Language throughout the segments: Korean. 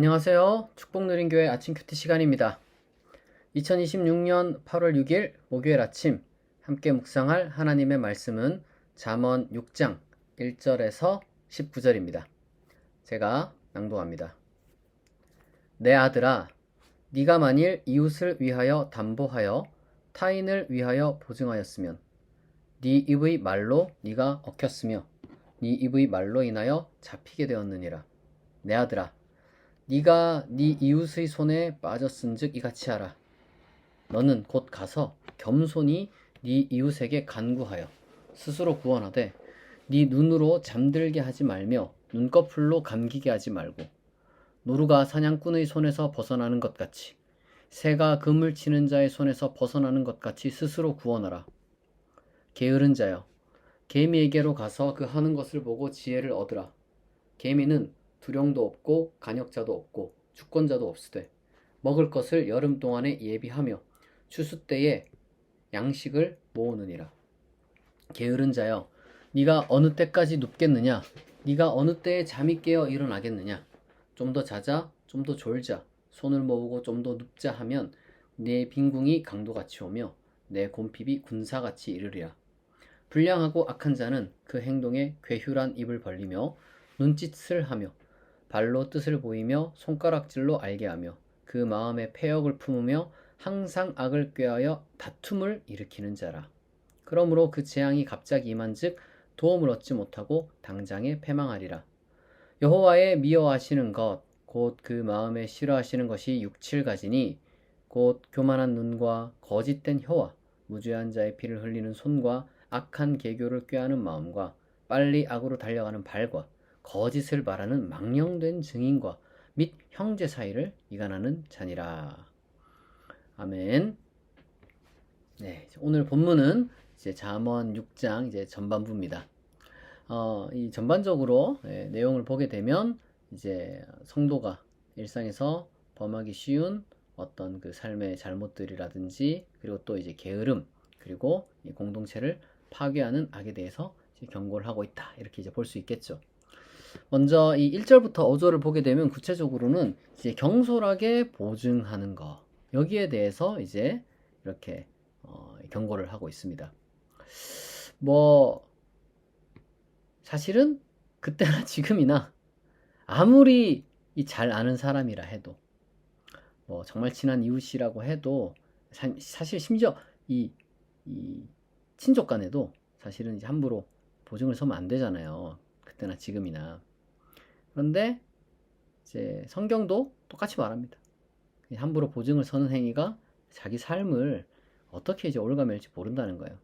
안녕하세요. 축복누린교회 아침 큐티 시간입니다. 2026년 8월 6일 목요일 아침 함께 묵상할 하나님의 말씀은 잠언 6장 1절에서 19절입니다. 제가 낭독합니다. 내 아들아, 네가 만일 이웃을 위하여 담보하여 타인을 위하여 보증하였으면 네 입의 말로 네가 얽혔으며 네 입의 말로 인하여 잡히게 되었느니라. 내 아들아, 네가 네 이웃의 손에 빠졌은즉 이같이 하라. 너는 곧 가서 겸손히 네 이웃에게 간구하여 스스로 구원하되 네 눈으로 잠들게 하지 말며 눈꺼풀로 감기게 하지 말고 노루가 사냥꾼의 손에서 벗어나는 것 같이 새가 그물 치는 자의 손에서 벗어나는 것 같이 스스로 구원하라. 게으른 자여, 개미에게로 가서 그 하는 것을 보고 지혜를 얻으라. 개미는 두령도 없고 간역자도 없고 주권자도 없으되 먹을 것을 여름 동안에 예비하며 추수 때에 양식을 모으느니라. 게으른 자여, 네가 어느 때까지 눕겠느냐? 네가 어느 때에 잠이 깨어 일어나겠느냐? 좀 더 자자, 좀 더 졸자, 손을 모으고 좀 더 눕자 하면 내 빈궁이 강도같이 오며 내 곰핍이 군사같이 이르리라. 불량하고 악한 자는 그 행동에 괴휴란 입을 벌리며 눈짓을 하며 발로 뜻을 보이며 손가락질로 알게 하며 그 마음에 패역을 품으며 항상 악을 꾀하여 다툼을 일으키는 자라. 그러므로 그 재앙이 갑자기 임한즉 도움을 얻지 못하고 당장에 패망하리라. 여호와의 미워하시는 것 곧 그 마음에 싫어하시는 것이 6, 7가지니 곧 교만한 눈과 거짓된 혀와 무죄한 자의 피를 흘리는 손과 악한 계교를 꾀하는 마음과 빨리 악으로 달려가는 발과 거짓을 말하는 망령된 증인과 및 형제 사이를 이간하는 자니라. 아멘. 네, 오늘 본문은 이제 잠언 6장 이제 전반부입니다. 이 전반적으로 내용을 보게 되면 이제 성도가 일상에서 범하기 쉬운 어떤 그 삶의 잘못들이라든지 그리고 또 이제 게으름 그리고 이 공동체를 파괴하는 악에 대해서 경고를 하고 있다. 이렇게 이제 볼 수 있겠죠. 먼저 이 1절부터 5절을 보게 되면 구체적으로는 이제 경솔하게 보증하는 거 여기에 대해서 이제 이렇게 경고를 하고 있습니다. 뭐 사실은 그때나 지금이나 아무리 잘 아는 사람이라 해도 뭐 정말 친한 이웃이라고 해도 사실 심지어 이 친족 간에도 사실은 이제 함부로 보증을 서면 안 되잖아요. 그때나 지금이나. 그런데 이제 성경도 똑같이 말합니다. 함부로 보증을 서는 행위가 자기 삶을 어떻게 이제 올가맬지 모른다는 거예요.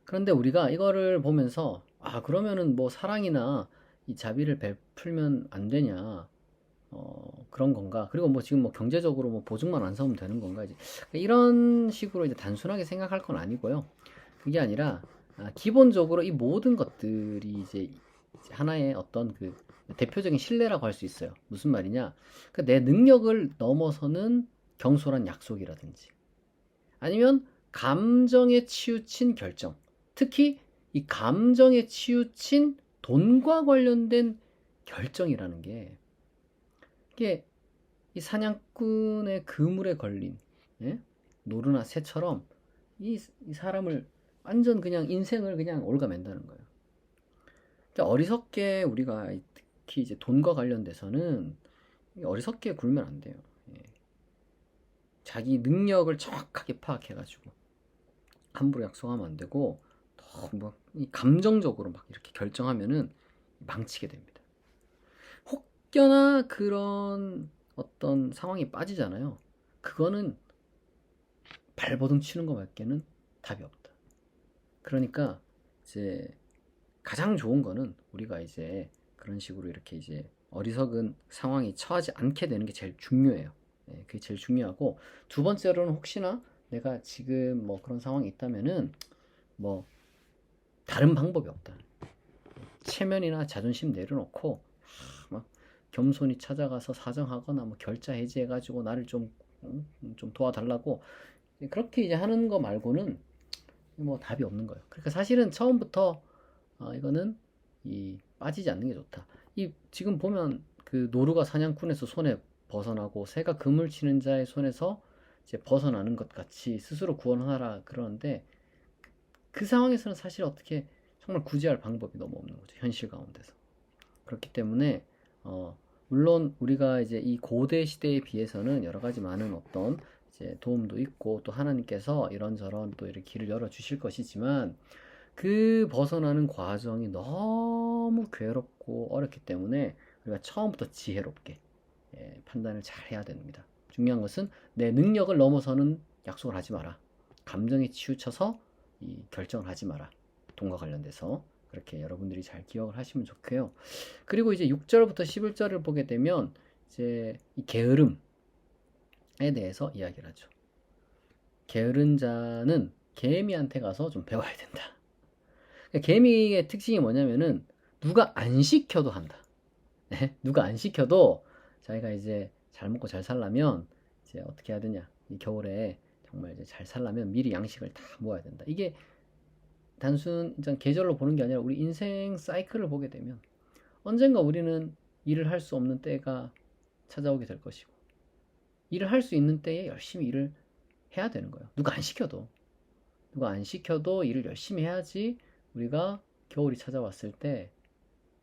그런데 우리가 이거를 보면서 그러면은 뭐 사랑이나 이 자비를 베풀면 안 되냐 그런 건가? 그리고 뭐 지금 뭐 경제적으로 뭐 보증만 안 서면 되는 건가? 이제 이런 식으로 이제 단순하게 생각할 건 아니고요. 그게 아니라 기본적으로 이 모든 것들이 이제 하나의 어떤 그 대표적인 신뢰라고 할 수 있어요. 무슨 말이냐? 그러니까 내 능력을 넘어서는 경솔한 약속이라든지 아니면 감정에 치우친 결정. 특히 이 감정에 치우친 돈과 관련된 결정이라는 게 이게 이 사냥꾼의 그물에 걸린 노루나 새처럼 이 사람을 완전 그냥 인생을 그냥 올가맨다는 거예요. 어리석게 우리가 특히 이제 돈과 관련돼서는 어리석게 굴면 안 돼요. 자기 능력을 정확하게 파악해가지고 함부로 약속하면 안 되고 뭐 감정적으로 막 이렇게 결정하면은 망치게 됩니다. 혹여나 그런 어떤 상황에 빠지잖아요. 그거는 발버둥 치는 것밖에는 답이 없다. 그러니까 이제 가장 좋은 거는 우리가 이제 그런 식으로 이렇게 이제 어리석은 상황에 처하지 않게 되는 게 제일 중요해요. 그게 제일 중요하고 두 번째로는 혹시나 내가 지금 뭐 그런 상황이 있다면은 뭐 다른 방법이 없다. 체면이나 자존심 내려놓고 막 겸손히 찾아가서 사정하거나 뭐 결자 해지해가지고 나를 좀 도와달라고 그렇게 이제 하는 거 말고는 뭐 답이 없는 거예요. 그러니까 사실은 처음부터 이거는 빠지지 않는 게 좋다. 이 지금 보면 그 노루가 사냥꾼에서 손에 벗어나고 새가 그물 치는 자의 손에서 이제 벗어나는 것 같이 스스로 구원하라 그러는데 그 상황에서는 사실 어떻게 정말 구제할 방법이 너무 없는 거죠. 현실 가운데서. 그렇기 때문에 물론 우리가 이제 이 고대 시대에 비해서는 여러 가지 많은 어떤 이제 도움도 있고 또 하나님께서 이런저런 또 이렇게 길을 열어 주실 것이지만 그 벗어나는 과정이 너무 괴롭고 어렵기 때문에 우리가 처음부터 지혜롭게 판단을 잘 해야 됩니다. 중요한 것은 내 능력을 넘어서는 약속을 하지 마라. 감정에 치우쳐서 이 결정을 하지 마라. 돈과 관련돼서 그렇게 여러분들이 잘 기억을 하시면 좋고요. 그리고 이제 6절부터 11절을 보게 되면 이제 이 게으름에 대해서 이야기를 하죠. 게으른 자는 개미한테 가서 좀 배워야 된다. 개미의 특징이 뭐냐면은 누가 안 시켜도 한다. 누가 안 시켜도 자기가 이제 잘 먹고 잘 살려면 이제 어떻게 해야 되냐. 이 겨울에 정말 이제 잘 살려면 미리 양식을 다 모아야 된다. 이게 단순 계절로 보는 게 아니라 우리 인생 사이클을 보게 되면 언젠가 우리는 일을 할 수 없는 때가 찾아오게 될 것이고 일을 할 수 있는 때에 열심히 일을 해야 되는 거예요. 누가 안 시켜도 일을 열심히 해야지 우리가 겨울이 찾아왔을 때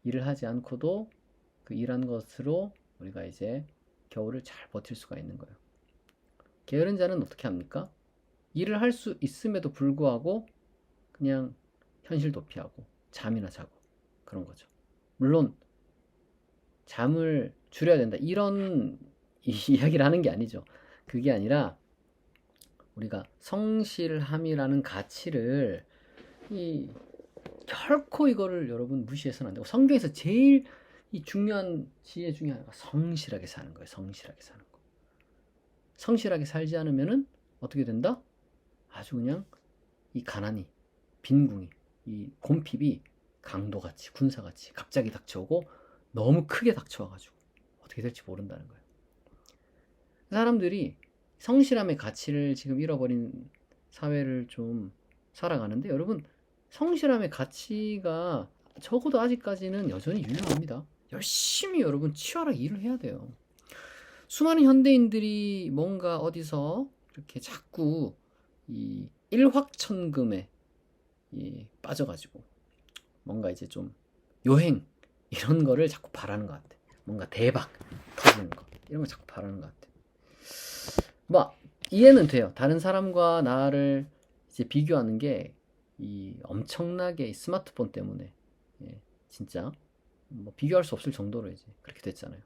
일을 하지 않고도 그 일한 것으로 우리가 이제 겨울을 잘 버틸 수가 있는 거예요. 게으른 자는 어떻게 합니까? 일을 할 수 있음에도 불구하고 그냥 현실 도피하고 잠이나 자고 그런 거죠. 물론 잠을 줄여야 된다 이런 이야기를 하는 게 아니죠. 그게 아니라 우리가 성실함이라는 가치를 결코 이거를 여러분 무시해서는 안 되고 성경에서 제일 이 중요한 지혜 중에 하나가 성실하게 사는 거예요. 성실하게 사는 거. 성실하게 살지 않으면은 어떻게 된다? 아주 그냥 이 가난이 빈궁이 이 곰핍이 강도같이 군사같이 갑자기 닥쳐오고 너무 크게 닥쳐와가지고 어떻게 될지 모른다는 거예요. 사람들이 성실함의 가치를 지금 잃어버린 사회를 좀 살아가는데 여러분 성실함의 가치가 적어도 아직까지는 여전히 유효합니다. 열심히 여러분 치열하게 일을 해야 돼요. 수많은 현대인들이 뭔가 어디서 이렇게 자꾸 이 일확천금에 빠져가지고 뭔가 이제 좀 요행 이런 거를 자꾸 바라는 것 같아. 뭔가 대박 터지는 거 이런 거 자꾸 바라는 것 같아. 뭐 이해는 돼요. 다른 사람과 나를 이제 비교하는 게 이 엄청나게 스마트폰 때문에 진짜 뭐 비교할 수 없을 정도로 이제 그렇게 됐잖아요.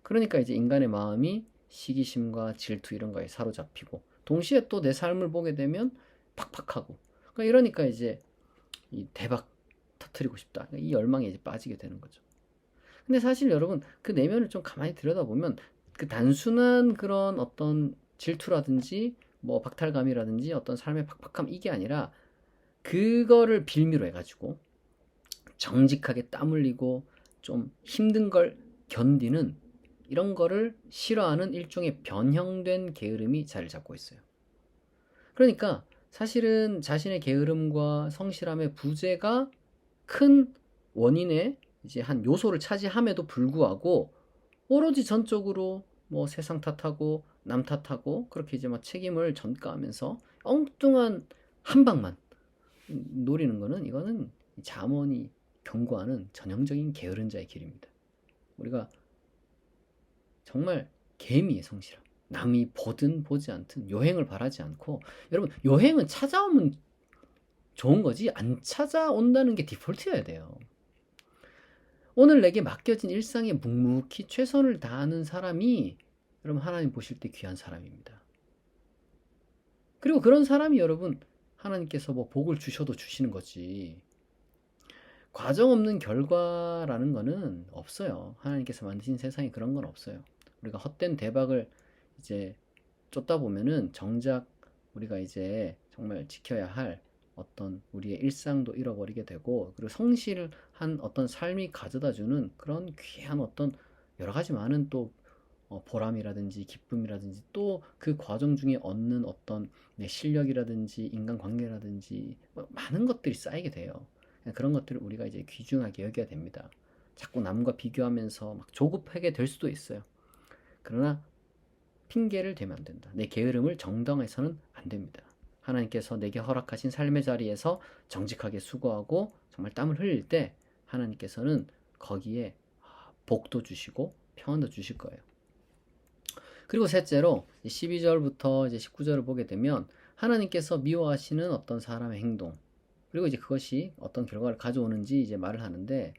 그러니까 이제 인간의 마음이 시기심과 질투 이런 거에 사로잡히고 동시에 또 내 삶을 보게 되면 팍팍하고 그러니까 이러니까 이제 이 대박 터트리고 싶다. 이 열망에 이제 빠지게 되는 거죠. 근데 사실 여러분 그 내면을 좀 가만히 들여다보면 그 단순한 그런 어떤 질투라든지 뭐 박탈감이라든지 어떤 삶의 팍팍함 이게 아니라 그거를 빌미로 해가지고 정직하게 땀 흘리고 좀 힘든 걸 견디는 이런 거를 싫어하는 일종의 변형된 게으름이 자리를 잡고 있어요. 그러니까 사실은 자신의 게으름과 성실함의 부재가 큰 원인의 이제 한 요소를 차지함에도 불구하고 오로지 전적으로 뭐 세상 탓하고 남 탓하고 그렇게 이제 막 책임을 전가하면서 엉뚱한 한 방만 노리는 거는 이거는 잠언이 경고하는 전형적인 게으른 자의 길입니다. 우리가 정말 개미의 성실함. 남이 보든 보지 않든 요행을 바라지 않고 여러분 요행은 찾아오면 좋은 거지 안 찾아온다는 게 디폴트여야 돼요. 오늘 내게 맡겨진 일상에 묵묵히 최선을 다하는 사람이 여러분 하나님 보실 때 귀한 사람입니다. 그리고 그런 사람이 여러분 하나님께서 뭐 복을 주셔도 주시는 거지 과정 없는 결과라는 거는 없어요. 하나님께서 만드신 세상에 그런 건 없어요. 우리가 헛된 대박을 이제 쫓다 보면은 정작 우리가 이제 정말 지켜야 할 어떤 우리의 일상도 잃어버리게 되고 그리고 성실한 어떤 삶이 가져다주는 그런 귀한 어떤 여러 가지 많은 또 보람이라든지 기쁨이라든지 또 그 과정 중에 얻는 어떤 내 실력이라든지 인간관계라든지 많은 것들이 쌓이게 돼요. 그런 것들을 우리가 이제 귀중하게 여겨야 됩니다. 자꾸 남과 비교하면서 막 조급하게 될 수도 있어요. 그러나 핑계를 대면 안 된다. 내 게으름을 정당해서는 안 됩니다. 하나님께서 내게 허락하신 삶의 자리에서 정직하게 수고하고 정말 땀을 흘릴 때 하나님께서는 거기에 복도 주시고 평안도 주실 거예요. 그리고 셋째로 12절부터 이제 19절을 보게 되면 하나님께서 미워하시는 어떤 사람의 행동, 그리고 이제 그것이 어떤 결과를 가져오는지 이제 말을 하는데,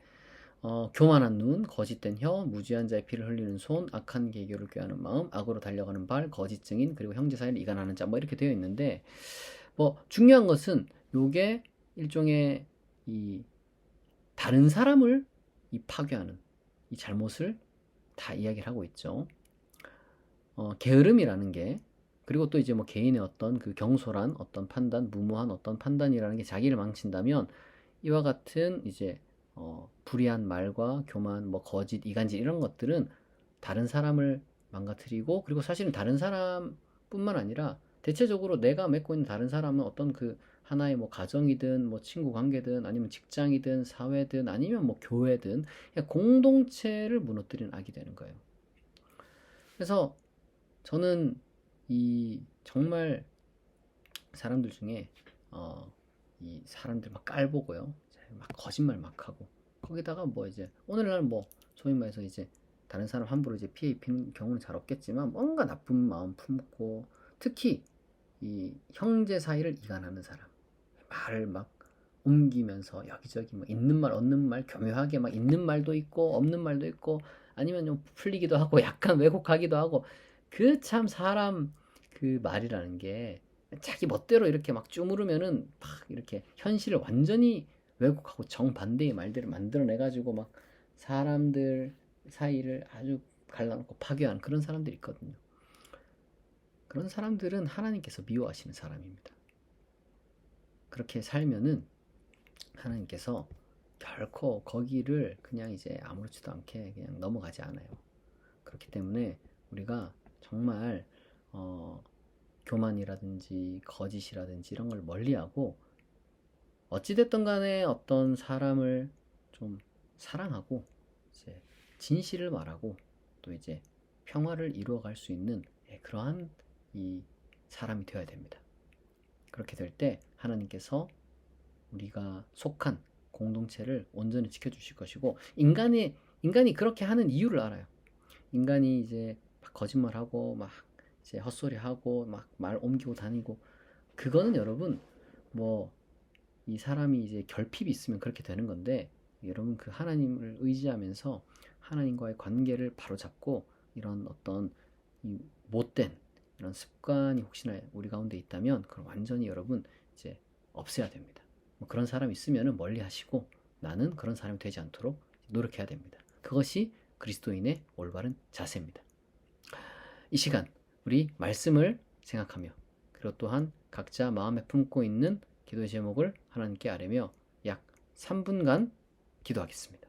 교만한 눈, 거짓된 혀, 무지한 자의 피를 흘리는 손, 악한 계교를 꾀하는 마음, 악으로 달려가는 발, 거짓 증인, 그리고 형제 사이를 이간하는 자, 뭐 이렇게 되어 있는데, 뭐 중요한 것은 요게 일종의 이 다른 사람을 이 파괴하는 이 잘못을 다 이야기를 하고 있죠. 게으름이라는 게, 그리고 또 이제 뭐 개인의 어떤 그 경솔한 어떤 판단, 무모한 어떤 판단이라는 게 자기를 망친다면 이와 같은 이제 불의한 말과 교만, 뭐 거짓, 이간질 이런 것들은 다른 사람을 망가뜨리고, 그리고 사실은 다른 사람뿐만 아니라 대체적으로 내가 맺고 있는 다른 사람은 어떤 그 하나의 뭐 가정이든 뭐 친구 관계든 아니면 직장이든 사회든 아니면 뭐 교회든 그냥 공동체를 무너뜨리는 악이 되는 거예요. 그래서 저는 이 정말 사람들 중에 이 사람들 막 깔보고요, 막 거짓말 막 하고, 거기다가 뭐 이제 오늘날 뭐 소위 말해서 이제 다른 사람 함부로 이제 피해 입히는 경우는 잘 없겠지만 뭔가 나쁜 마음 품고, 특히 이 형제 사이를 이간하는 사람, 말을 막 옮기면서 여기저기 뭐 있는 말 없는 말 교묘하게 막 있는 말도 있고 없는 말도 있고, 아니면 좀 풀리기도 하고 약간 왜곡하기도 하고, 그 참 사람 그 말이라는 게 자기 멋대로 이렇게 막 쭈무르면은 막 이렇게 현실을 완전히 왜곡하고 정반대의 말들을 만들어내 가지고 막 사람들 사이를 아주 갈라놓고 파괴하는 그런 사람들이 있거든요. 그런 사람들은 하나님께서 미워하시는 사람입니다. 그렇게 살면은 하나님께서 결코 거기를 그냥 이제 아무렇지도 않게 그냥 넘어가지 않아요. 그렇기 때문에 우리가 정말 교만이라든지 거짓이라든지 이런 걸 멀리하고, 어찌됐든 간에 어떤 사람을 좀 사랑하고 이제 진실을 말하고 또 이제 평화를 이루어갈 수 있는 그러한 이 사람이 되어야 됩니다. 그렇게 될 때 하나님께서 우리가 속한 공동체를 온전히 지켜주실 것이고, 인간이 그렇게 하는 이유를 알아요. 인간이 이제 막 거짓말하고 막 이제 헛소리하고 막 말 옮기고 다니고, 그거는 여러분 뭐 이 사람이 이제 결핍이 있으면 그렇게 되는 건데, 여러분 그 하나님을 의지하면서 하나님과의 관계를 바로잡고 이런 어떤 이 못된 이런 습관이 혹시나 우리 가운데 있다면 그럼 완전히 여러분 이제 없애야 됩니다. 뭐 그런 사람이 있으면 멀리 하시고, 나는 그런 사람이 되지 않도록 노력해야 됩니다. 그것이 그리스도인의 올바른 자세입니다. 이 시간 우리 말씀을 생각하며, 그리고 또한 각자 마음에 품고 있는 기도의 제목을 하나님께 아뢰며 약 3분간 기도하겠습니다.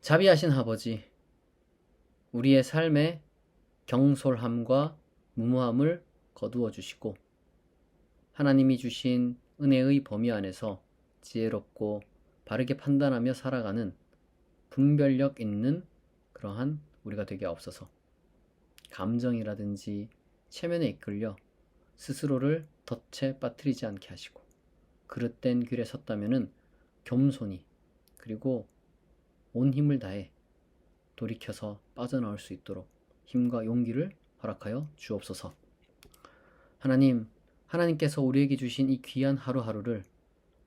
자비하신 아버지, 우리의 삶에 경솔함과 무모함을 거두어 주시고 하나님이 주신 은혜의 범위 안에서 지혜롭고 바르게 판단하며 살아가는 분별력 있는 그러한 우리가 되게 하옵소서. 감정이라든지 체면에 이끌려 스스로를 덫에 빠뜨리지 않게 하시고 그릇된 길에 섰다면은 겸손히 그리고 온 힘을 다해 돌이켜서 빠져나올 수 있도록 힘과 용기를 허락하여 주옵소서. 하나님, 하나님께서 우리에게 주신 이 귀한 하루하루를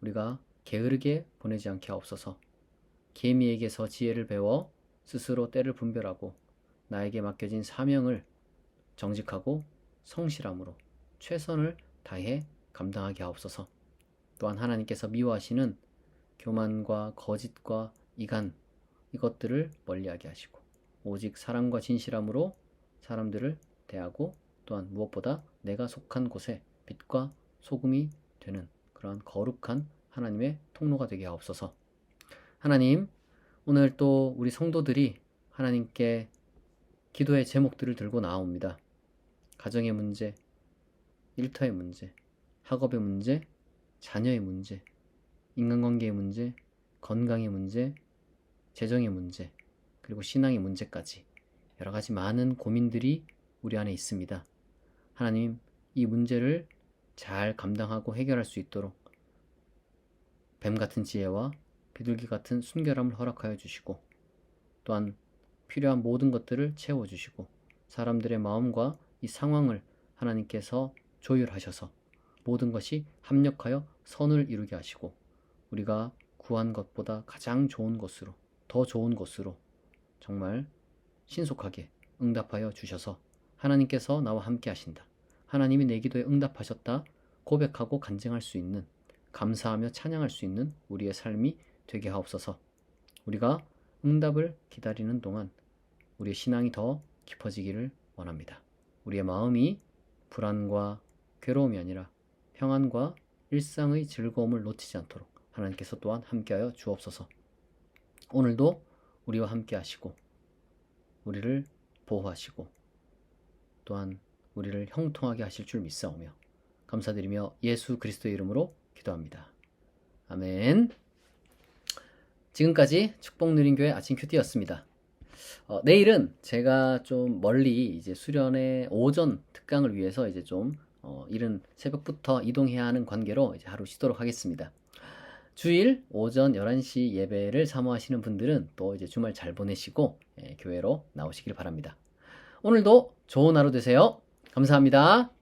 우리가 게으르게 보내지 않게 하옵소서. 개미에게서 지혜를 배워 스스로 때를 분별하고 나에게 맡겨진 사명을 정직하고 성실함으로 최선을 다해 감당하게 하옵소서. 또한 하나님께서 미워하시는 교만과 거짓과 이간 이것들을 멀리하게 하시고 오직 사랑과 진실함으로 사람들을 대하고 또한 무엇보다 내가 속한 곳에 빛과 소금이 되는 그러한 거룩한 하나님의 통로가 되게 하옵소서. 하나님, 오늘 또 우리 성도들이 하나님께 기도의 제목들을 들고 나옵니다. 가정의 문제, 일터의 문제, 학업의 문제, 자녀의 문제, 인간관계의 문제, 건강의 문제, 재정의 문제, 그리고 신앙의 문제까지 여러 가지 많은 고민들이 우리 안에 있습니다. 하나님, 이 문제를 잘 감당하고 해결할 수 있도록 뱀 같은 지혜와 비둘기 같은 순결함을 허락하여 주시고 또한 필요한 모든 것들을 채워주시고 사람들의 마음과 이 상황을 하나님께서 조율하셔서 모든 것이 합력하여 선을 이루게 하시고 우리가 구한 것보다 가장 좋은 것으로 더 좋은 것으로 정말 신속하게 응답하여 주셔서 하나님께서 나와 함께 하신다. 하나님이 내 기도에 응답하셨다. 고백하고 간증할 수 있는 감사하며 찬양할 수 있는 우리의 삶이 되게 하옵소서. 우리가 응답을 기다리는 동안 우리의 신앙이 더 깊어지기를 원합니다. 우리의 마음이 불안과 괴로움이 아니라 평안과 일상의 즐거움을 놓치지 않도록 하나님께서 또한 함께하여 주옵소서. 오늘도 우리와 함께 하시고 우리를 보호하시고 또한 우리를 형통하게 하실 줄 믿사오며 감사드리며 예수 그리스도의 이름으로 기도합니다. 아멘. 지금까지 축복누린교회 아침 큐티였습니다. 내일은 제가 좀 멀리 이제 수련의 오전 특강을 위해서 이제 좀 이른 새벽부터 이동해야 하는 관계로 이제 하루 쉬도록 하겠습니다. 주일 오전 11시 예배를 사모하시는 분들은 또 이제 주말 잘 보내시고 교회로 나오시길 바랍니다. 오늘도 좋은 하루 되세요. 감사합니다.